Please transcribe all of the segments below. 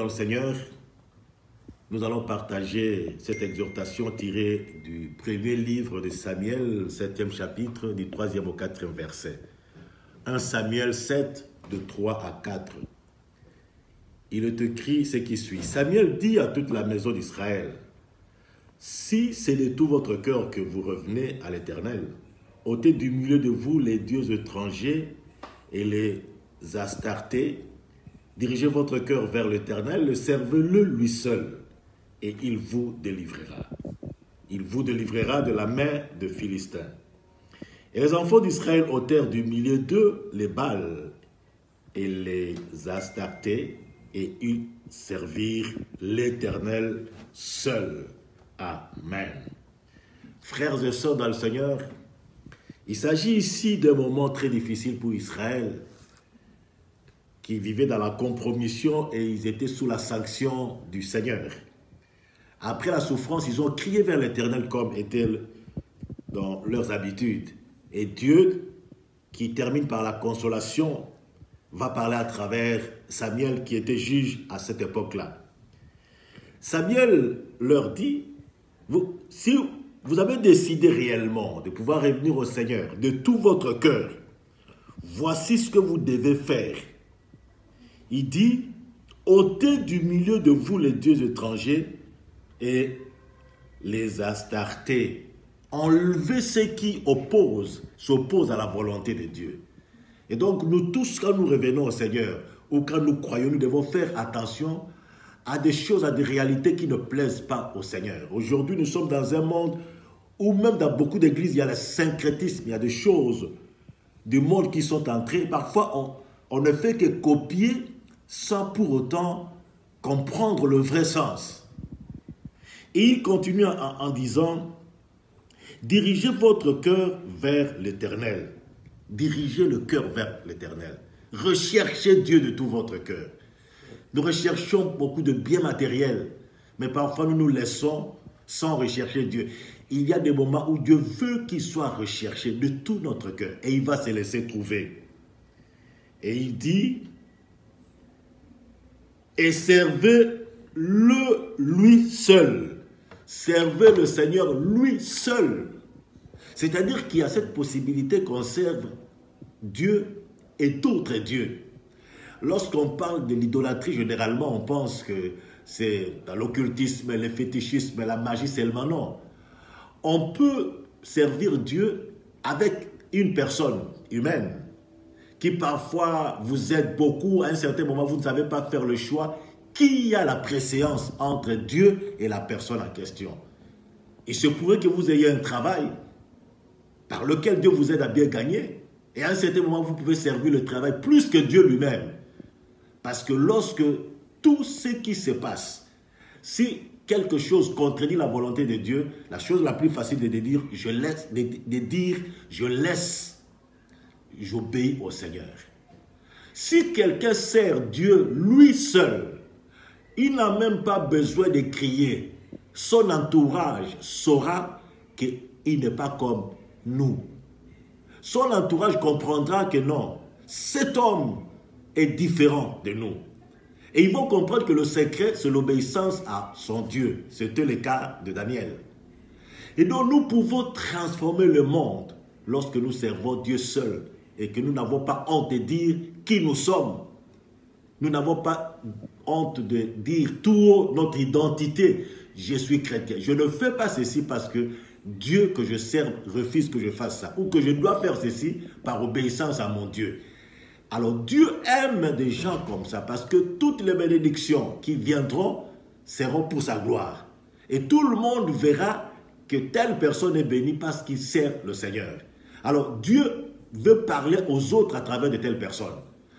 le Seigneur, nous allons partager cette exhortation tirée du premier livre de Samuel, 7e chapitre, du 3e au 4e verset. 1 Samuel 7, de 3 à 4. Il est écrit ce qui suit. Samuel dit à toute la maison d'Israël, « Si c'est de tout votre cœur que vous revenez à l'Éternel, ôtez du milieu de vous les dieux étrangers et les Astartés, dirigez votre cœur vers l'Éternel, servez-le lui seul, et il vous délivrera. Il vous délivrera de la main de Philistins. » Et les enfants d'Israël ôtèrent du milieu d'eux les Baals et les Astartés, et ils servirent l'Éternel seul. Amen. Frères et sœurs dans le Seigneur, il s'agit ici d'un moment très difficile pour Israël, qui vivait dans la compromission et ils étaient sous la sanction du Seigneur. Après la souffrance, ils ont crié vers l'Éternel comme était dans leurs habitudes. Et Dieu, qui termine par la consolation, va parler à travers Samuel, qui était juge à cette époque-là. Samuel leur dit, si vous avez décidé réellement de pouvoir revenir au Seigneur de tout votre cœur, voici ce que vous devez faire. Il dit, ôtez du milieu de vous les dieux étrangers et les Astartés. Enlevez ceux qui s'opposent à la volonté de Dieu. Et donc, nous tous, quand nous revenons au Seigneur, ou quand nous croyons, nous devons faire attention à des choses, à des réalités qui ne plaisent pas au Seigneur. Aujourd'hui, nous sommes dans un monde où même dans beaucoup d'églises, il y a le syncrétisme, il y a des choses du monde qui sont entrées. Parfois, on ne fait que copier sans pour autant comprendre le vrai sens. Et il continue en disant, dirigez votre cœur vers l'Éternel. Dirigez le cœur vers l'Éternel. Recherchez Dieu de tout votre cœur. Nous recherchons beaucoup de biens matériels, mais parfois nous nous laissons sans rechercher Dieu. Il y a des moments où Dieu veut qu'il soit recherché de tout notre cœur et il va se laisser trouver. Et il dit, et servez-le lui seul. Servez le Seigneur lui seul. C'est-à-dire qu'il y a cette possibilité qu'on serve Dieu et d'autres dieux. Lorsqu'on parle de l'idolâtrie, généralement, on pense que c'est dans l'occultisme, le fétichisme, la magie seulement. Non. On peut servir Dieu avec une personne humaine qui parfois vous aide beaucoup. À un certain moment, vous ne savez pas faire le choix. Qui a la préséance entre Dieu et la personne en question? Il se pourrait que vous ayez un travail par lequel Dieu vous aide à bien gagner. Et à un certain moment, vous pouvez servir le travail plus que Dieu lui-même. Parce que lorsque tout ce qui se passe, si quelque chose contredit la volonté de Dieu, la chose la plus facile est de dire, j'obéis au Seigneur. Si quelqu'un sert Dieu lui seul, il n'a même pas besoin de crier. Son entourage saura qu'il n'est pas comme nous. Son entourage comprendra que non, cet homme est différent de nous. Et ils vont comprendre que le secret, c'est l'obéissance à son Dieu. C'était le cas de Daniel. Et donc nous pouvons transformer le monde lorsque nous servons Dieu seul et que nous n'avons pas honte de dire qui nous sommes. Nous n'avons pas honte de dire tout haut notre identité. Je suis chrétien. Je ne fais pas ceci parce que Dieu que je sers refuse que je fasse ça. Ou que je dois faire ceci par obéissance à mon Dieu. Alors Dieu aime des gens comme ça parce que toutes les bénédictions qui viendront seront pour sa gloire. Et tout le monde verra que telle personne est bénie parce qu'il sert le Seigneur. Alors Dieu veut parler aux autres à travers de telles personnes.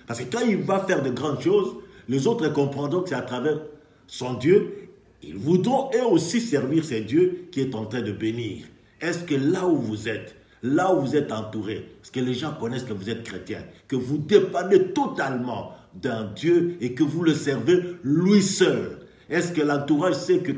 Parce que quand il va faire de grandes choses, les autres comprendront que c'est à travers son Dieu. Ils voudront eux aussi servir ce Dieu qui est en train de bénir. Est-ce que là où vous êtes entouré, parce que les gens connaissent que vous êtes chrétien, que vous dépendez totalement d'un Dieu et que vous le servez lui seul. Est-ce que l'entourage sait que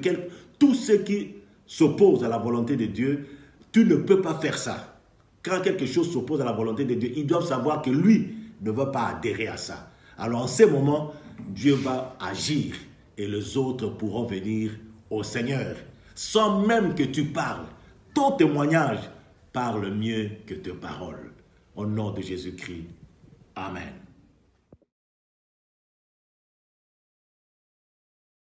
tous ceux qui s'opposent à la volonté de Dieu, tu ne peux pas faire ça. Quand quelque chose s'oppose à la volonté de Dieu, ils doivent savoir que lui ne va pas adhérer à ça. Alors en ces moments, Dieu va agir. et les autres pourront venir au Seigneur. Sans même que tu parles, ton témoignage parle mieux que tes paroles. Au nom de Jésus-Christ. Amen.